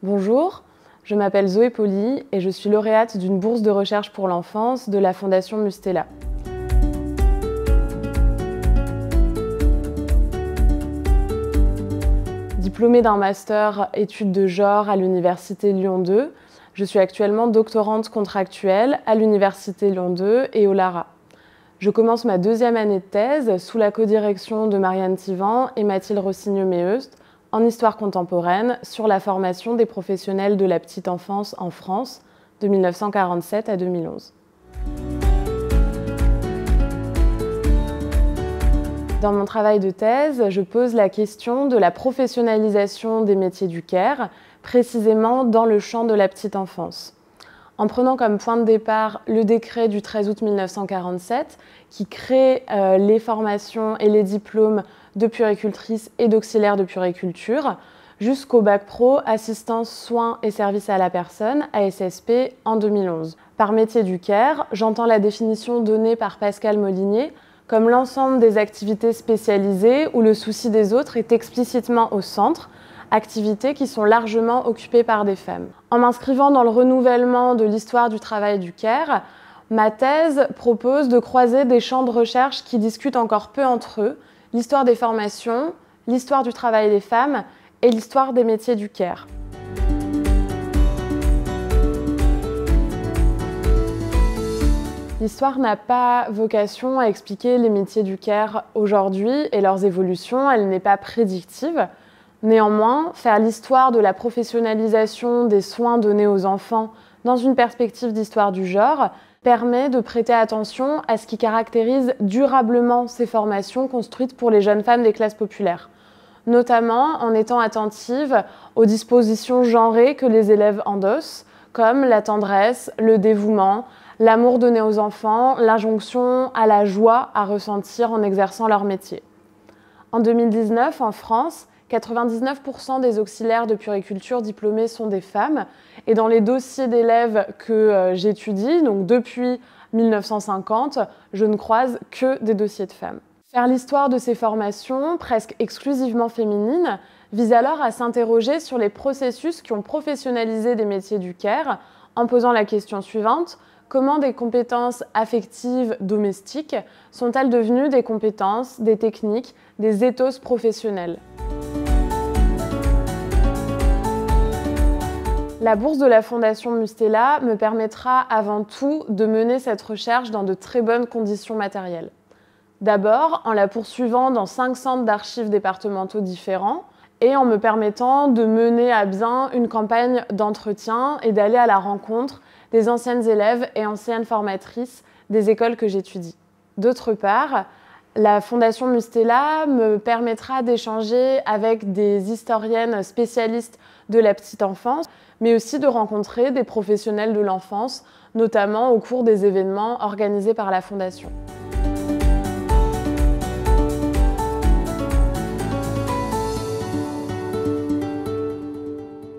Bonjour, je m'appelle Zoé Poli et je suis lauréate d'une bourse de recherche pour l'enfance de la Fondation Mustela. Diplômée d'un master études de genre à l'Université Lyon 2, je suis actuellement doctorante contractuelle à l'Université Lyon 2 et au LARA. Je commence ma deuxième année de thèse sous la codirection de Marianne Thivan et Mathilde Rossigneux-Méheust en histoire contemporaine sur la formation des professionnels de la petite enfance en France de 1947 à 2011. Dans mon travail de thèse, je pose la question de la professionnalisation des métiers du care, précisément dans le champ de la petite enfance. En prenant comme point de départ le décret du 13 août 1947 qui crée les formations et les diplômes de puéricultrice et d'auxiliaire de puériculture, jusqu'au bac pro assistance, soins et services à la personne, ASSP, en 2011. Par métier du care, j'entends la définition donnée par Pascal Molinier comme l'ensemble des activités spécialisées où le souci des autres est explicitement au centre, activités qui sont largement occupées par des femmes. En m'inscrivant dans le renouvellement de l'histoire du travail du care, ma thèse propose de croiser des champs de recherche qui discutent encore peu entre eux, l'histoire des formations, l'histoire du travail des femmes et l'histoire des métiers du care. L'histoire n'a pas vocation à expliquer les métiers du care aujourd'hui et leurs évolutions, elle n'est pas prédictive. Néanmoins, faire l'histoire de la professionnalisation des soins donnés aux enfants dans une perspective d'histoire du genre permet de prêter attention à ce qui caractérise durablement ces formations construites pour les jeunes femmes des classes populaires, notamment en étant attentive aux dispositions genrées que les élèves endossent, comme la tendresse, le dévouement, l'amour donné aux enfants, l'injonction à la joie à ressentir en exerçant leur métier. En 2019, en France, 99% des auxiliaires de puériculture diplômés sont des femmes. Et dans les dossiers d'élèves que j'étudie, donc depuis 1950, je ne croise que des dossiers de femmes. Faire l'histoire de ces formations, presque exclusivement féminines, vise alors à s'interroger sur les processus qui ont professionnalisé des métiers du care, en posant la question suivante: comment des compétences affectives domestiques sont-elles devenues des compétences, des techniques, des ethos professionnels? La bourse de la Fondation Mustela me permettra avant tout de mener cette recherche dans de très bonnes conditions matérielles. D'abord, en la poursuivant dans 5 centres d'archives départementaux différents et en me permettant de mener à bien une campagne d'entretien et d'aller à la rencontre des anciennes élèves et anciennes formatrices des écoles que j'étudie. D'autre part, la Fondation Mustela me permettra d'échanger avec des historiennes spécialistes de la petite enfance, mais aussi de rencontrer des professionnels de l'enfance, notamment au cours des événements organisés par la Fondation.